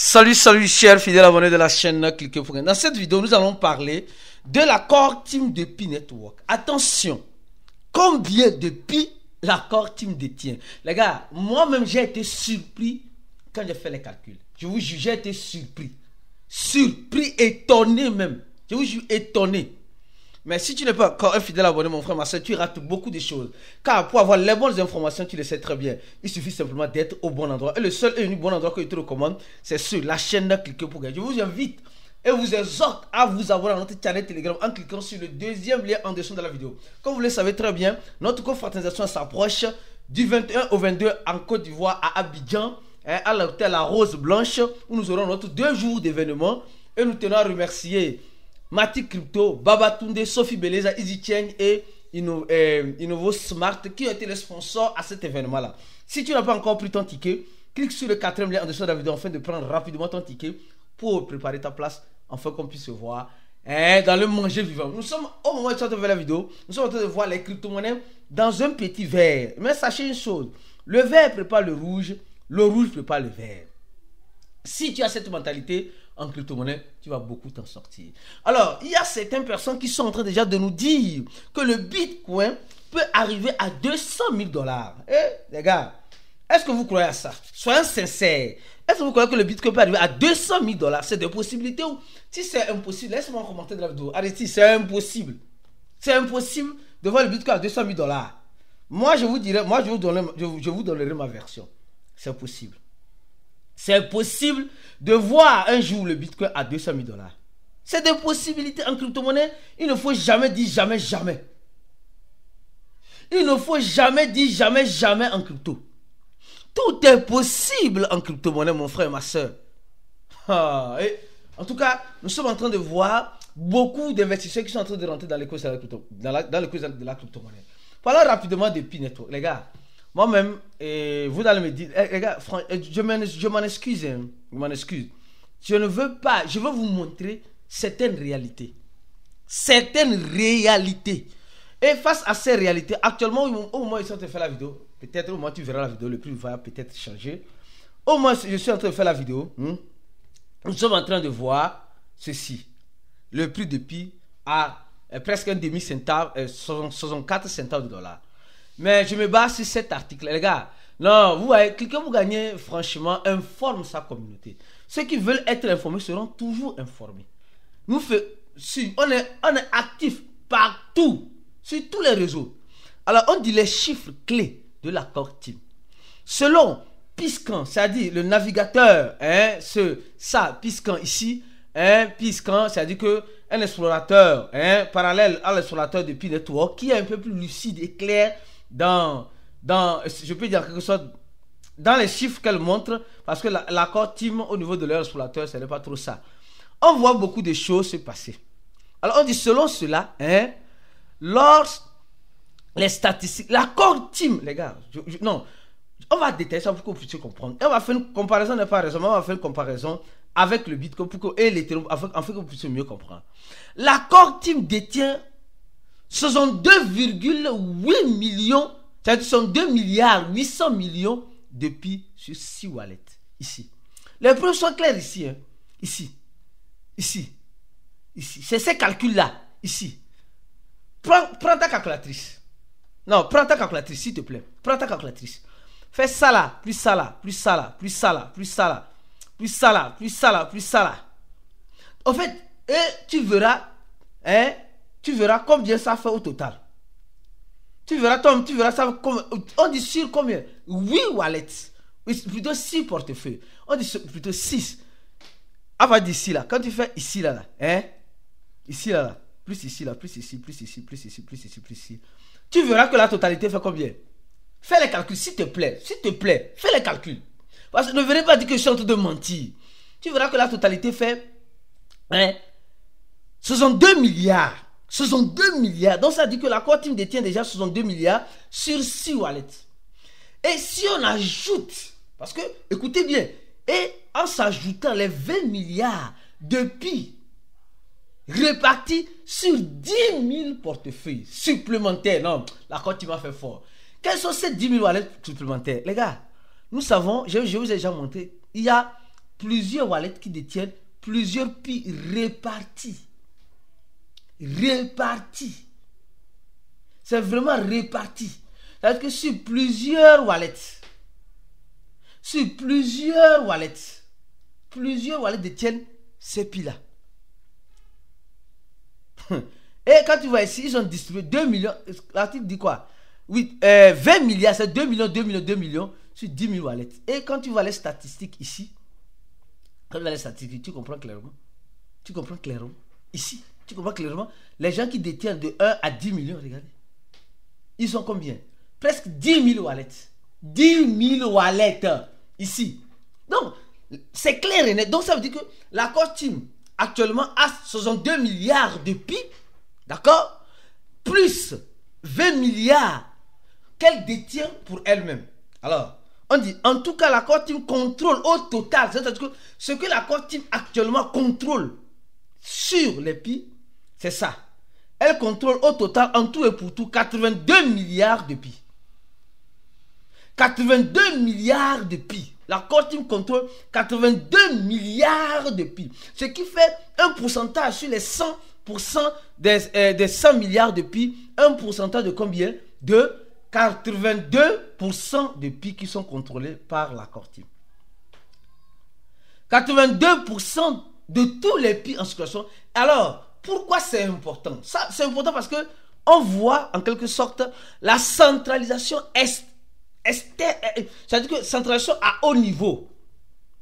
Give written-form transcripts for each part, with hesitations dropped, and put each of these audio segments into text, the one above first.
Salut, salut, chers fidèles abonnés de la chaîne Cliquez pour gagner. Dans cette vidéo, nous allons parler de l'accord Team de Pi Network. Attention, combien de Pi l'accord Team détient? Les gars, moi-même, j'ai été surpris quand j'ai fait les calculs. Je vous jure, j'ai été surpris. Surpris, étonné même. Je vous jure, étonné. Mais si tu n'es pas encore un fidèle abonné, mon frère, ma soeur, tu rates beaucoup de choses. Car pour avoir les bonnes informations, tu le sais très bien. Il suffit simplement d'être au bon endroit. Et le seul et unique bon endroit que je te recommande, c'est sur la chaîne Cliquez pour gagner. Je vous invite et vous exhorte à vous abonner à notre channel Telegram en cliquant sur le deuxième lien en dessous de la vidéo. Comme vous le savez très bien, notre confraternisation s'approche du 21 au 22 en Côte d'Ivoire, à Abidjan, à l'hôtel La Rose Blanche, où nous aurons notre 2 jours d'événement. Et nous tenons à remercier Matic Crypto, Babatunde, Sophie Beleza, Easy Change et Innovo Smart qui ont été les sponsors à cet événement-là. Si tu n'as pas encore pris ton ticket, clique sur le 4e lien en dessous de la vidéo afin de prendre rapidement ton ticket pour préparer ta place afin qu'on puisse se voir dans le manger vivant. Nous sommes au moment où tu as fait la vidéo, nous sommes en train de voir les crypto-monnaies dans un petit verre. Mais sachez une chose, le vert prépare le rouge prépare le vert. Si tu as cette mentalité en crypto-monnaie, tu vas beaucoup t'en sortir. Alors, il y a certaines personnes qui sont en train déjà de nous dire que le Bitcoin peut arriver à 200 000 $. Eh, les gars, est-ce que vous croyez à ça? Soyons sincères. Est-ce que vous croyez que le Bitcoin peut arriver à 200 000 $? C'est des possibilités ou si c'est impossible, laisse-moi en commentaire de la vidéo. Arrêtez, c'est impossible. C'est impossible de voir le Bitcoin à 200 000 $. Moi, je vous dirais, je vous donnerai ma version. C'est possible. C'est possible de voir un jour le Bitcoin à 200 000 $. C'est des possibilités en crypto-monnaie. Il ne faut jamais dire jamais, jamais. Il ne faut jamais dire jamais, jamais en crypto. Tout est possible en crypto-monnaie, mon frère et ma soeur. En tout cas, nous sommes en train de voir beaucoup d'investisseurs qui sont en train de rentrer dans l'écosystème de la crypto-monnaie. Parlons rapidement de Pi Network, les gars. Moi-même, vous allez me dire, les gars, je m'en excuse, je m'en excuse. Je ne veux pas, je veux vous montrer certaines réalités. Certaines réalités. Et face à ces réalités, actuellement, au moment où je suis en train de faire la vidéo, peut-être au moment où tu verras la vidéo, le prix va peut-être changer. Au moment où je suis en train de faire la vidéo, nous sommes en train de voir ceci. Le prix de Pi à presque un demi-centave, 64 centaves de dollars. Mais je me base sur cet article. Les gars, non, vous voyez, Cliquez pour gagner, franchement, informe sa communauté. Ceux qui veulent être informés seront toujours informés. On est actifs partout, sur tous les réseaux. Alors, on dit les chiffres clés de l'accord Team. Selon Piscan, c'est-à-dire le navigateur, Piscan ici, Piscan, c'est-à-dire qu'un explorateur parallèle à l'explorateur de Pi Network qui est un peu plus lucide et clair je peux dire quelque chose dans les chiffres qu'elle montre, parce que l'accord Team au niveau de leur explorateur, ce n'est pas trop ça. On voit beaucoup de choses se passer. Alors on dit selon cela, les statistiques, l'accord Team, les gars, non, on va détailler ça pour que vous puissiez comprendre. Et on va faire une comparaison, n'est pas raison, mais on va faire une comparaison avec le Bitcoin et l'Ethereum, afin que vous puissiez mieux comprendre. L'accord Team détient 62,8 millions, c'est-à-dire 62 milliards 800 millions de Pi sur 6 wallets. Ici. Les preuves sont claires ici. Ici. C'est ces calculs-là. Ici. Prends ta calculatrice. Non, prends ta calculatrice, s'il te plaît. Prends ta calculatrice. Fais ça là, plus ça là, plus ça là, plus ça là, plus ça là, plus ça là, plus ça là, plus ça là. En fait, tu verras, combien ça fait au total. Tu verras ça, on dit sur combien? 8 wallets, plutôt 6 portefeuilles. On dit plutôt 6. On va dire ici là, quand tu fais ici là, ici là, plus ici là, plus ici, plus ici, plus ici, plus ici, plus ici. Tu verras que la totalité fait combien? Fais les calculs, s'il te plaît, fais les calculs. Parce que ne venez pas dire que je suis en train de mentir. Tu verras que la totalité fait 62 milliards. 62 milliards. Donc ça dit que l'accord Team détient déjà 62 milliards sur 6 wallets. Et si on ajoute, parce que, écoutez bien, et en s'ajoutant les 20 milliards de Pi répartis sur 10 000 portefeuilles supplémentaires. Non, l'accord Team a fait fort. Quels sont ces 10 000 wallets supplémentaires? Les gars, nous savons, je vous ai déjà montré, il y a plusieurs wallets qui détiennent plusieurs Pi répartis. Répartis. C'est vraiment réparti. C'est-à-dire que sur plusieurs wallets détiennent ces Pi-là. Et quand tu vois ici, ils ont distribué 2 millions. L'article dit quoi? Oui, 20 milliards, c'est 2 millions, 2 millions, 2 millions sur 10 000 wallets. Et quand tu vois les statistiques ici, tu comprends clairement. Tu comprends clairement. Ici, tu comprends clairement. Les gens qui détiennent de 1 à 10 millions, regardez. Ils sont combien? Presque 10 000 wallets. 10 000 wallets ici. Donc, c'est clair et net. Donc, ça veut dire que la Core Team actuellement a 62 milliards de Pi, d'accord? Plus 20 milliards qu'elle détient pour elle-même. Alors, on dit, en tout cas, la Core Team contrôle au total. C'est-à-dire que ce que la Core Team actuellement contrôle sur les Pi, c'est ça. Elle contrôle au total, en tout et pour tout, 82 milliards de Pi. 82 milliards de Pi. La Core Team contrôle 82 milliards de Pi. Ce qui fait un pourcentage sur les 100% des 100 milliards de Pi. Un pourcentage de combien? De 82% de Pi qui sont contrôlés par la Core Team. 82% de tous les Pi en circulation. Alors, pourquoi c'est important? Ça, c'est important parce que on voit en quelque sorte la centralisation c'est-à-dire que centralisation à haut niveau,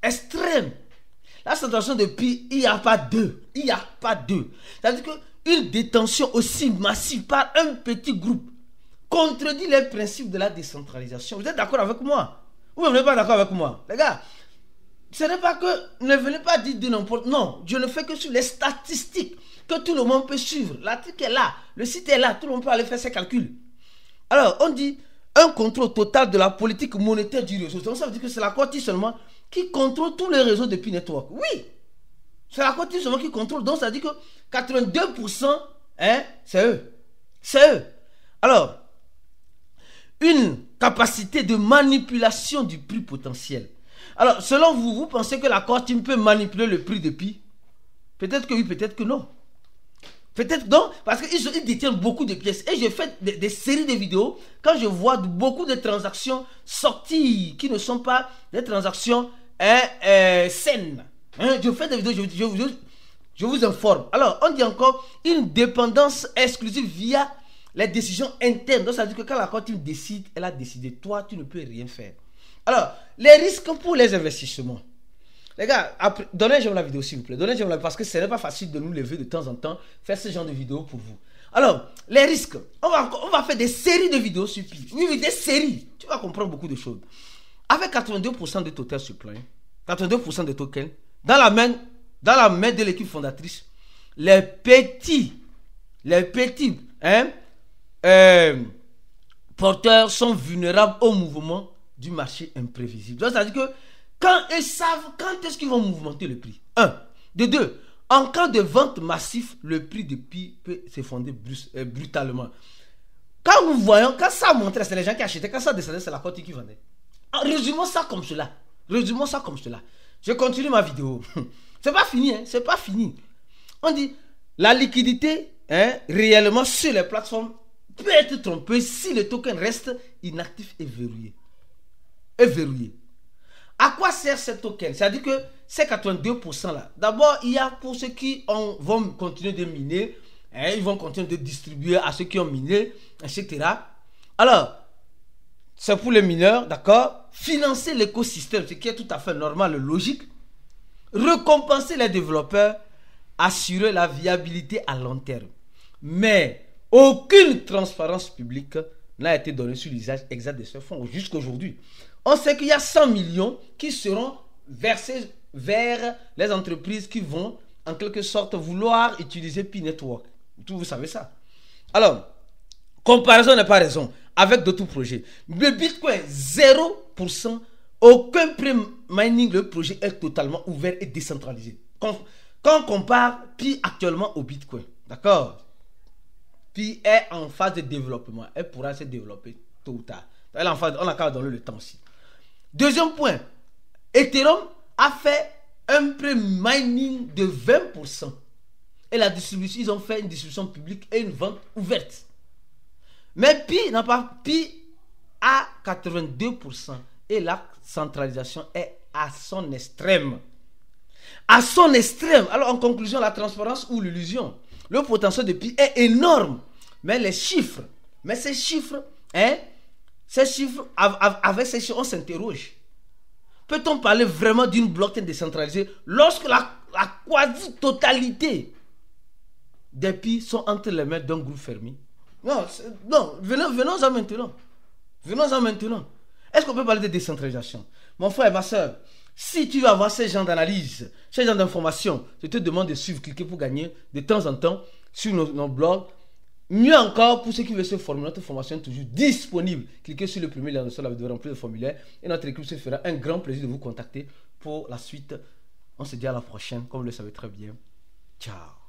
extrême. La centralisation de Pi, il n'y a pas deux. Il n'y a pas deux. C'est-à-dire qu'une détention aussi massive par un petit groupe contredit les principes de la décentralisation. Vous êtes d'accord avec moi? Vous n'êtes pas d'accord avec moi? Les gars, ce n'est pas que, ne venez pas dire de n'importe. Non, je ne fais que sur les statistiques que tout le monde peut suivre. L'article est là, le site est là, tout le monde peut aller faire ses calculs. Alors, on dit un contrôle total de la politique monétaire du réseau. Donc ça veut dire que c'est la Core Team seulement qui contrôle tous les réseaux de Pi Network. Oui, c'est la Core Team seulement qui contrôle. Donc ça veut dire que 82%, hein, c'est eux. C'est eux. Alors, une capacité de manipulation du prix potentiel. Alors, selon vous, vous pensez que la Core Team peut manipuler le prix de Pi? Peut-être que oui, peut-être que non. Peut-être non, parce qu'ils détiennent beaucoup de pièces. Et je fais des séries de vidéos quand je vois beaucoup de transactions sorties qui ne sont pas des transactions saines. Hein, je fais des vidéos, je vous informe. Alors, on dit encore une dépendance exclusive via les décisions internes. Donc, ça veut dire que quand la Core Team décide, elle a décidé. Toi, tu ne peux rien faire. Alors, les risques pour les investissements. Les gars, donnez j'aime la vidéo s'il vous plaît. Donnez j'aime la parce que ce n'est pas facile de nous lever de temps en temps, faire ce genre de vidéo pour vous. Alors, les risques. On va faire des séries de vidéos sur Pi. Oui, des séries. Tu vas comprendre beaucoup de choses. Avec 82% de total supply, 82% de tokens, dans la main de l'équipe fondatrice, les petits porteurs sont vulnérables au mouvement du marché imprévisible. Donc, ça veut dire que quand ils savent quand est-ce qu'ils vont mouvementer le prix. De deux, en cas de vente massive, le prix de Pi peut s'effondrer brutalement. Quand nous voyons, quand ça montait, c'est les gens qui achetaient, quand ça descendait, c'est la Core Team qui vendait. Résumons ça comme cela. Je continue ma vidéo. C'est pas fini, hein, c'est pas fini. On dit, la liquidité, réellement sur les plateformes peut être trompée si le token reste inactif et verrouillé. À quoi sert ce token? C'est-à-dire que ces 82% là, d'abord, il y a pour ceux qui vont continuer de miner, ils vont continuer de distribuer à ceux qui ont miné, etc. Alors, c'est pour les mineurs, d'accord? Financer l'écosystème, ce qui est tout à fait normal et logique. Récompenser les développeurs, assurer la viabilité à long terme. Mais aucune transparence publique n'a été donnée sur l'usage exact de ce fonds jusqu'à aujourd'hui. On sait qu'il y a 100 millions qui seront versés vers les entreprises qui vont en quelque sorte vouloir utiliser Pi Network. Vous savez ça. Alors, comparaison n'est pas raison avec d'autres projets. Le Bitcoin, 0%, aucun pré-mining, le projet est totalement ouvert et décentralisé. Quand on compare Pi actuellement au Bitcoin, d'accord? Pi est en phase de développement. Elle pourra se développer tôt ou tard. On a qu'à donner le temps aussi. Deuxième point, Ethereum a fait un pre-mining de 20%. Et la distribution, ils ont fait une distribution publique et une vente ouverte. Mais Pi n'a pas, Pi à 82%. Et la centralisation est à son extrême. À son extrême. Alors en conclusion, la transparence ou l'illusion. Le potentiel de Pi est énorme. Mais les chiffres, avec ces chiffres, on s'interroge. Peut-on parler vraiment d'une blockchain décentralisée lorsque la quasi-totalité des Pi sont entre les mains d'un groupe fermé? Non, venons-en maintenant. Venons-en maintenant. Est-ce qu'on peut parler de décentralisation? Mon frère et ma soeur, si tu veux avoir ces gens d'analyse, ces gens d'information, je te demande de suivre, cliquer pour gagner de temps en temps sur nos blogs. Mieux encore, pour ceux qui veulent se former, notre formation est toujours disponible. Cliquez sur le premier lien de la vidéo, remplir le formulaire et notre équipe se fera un grand plaisir de vous contacter pour la suite. On se dit à la prochaine, comme vous le savez très bien. Ciao.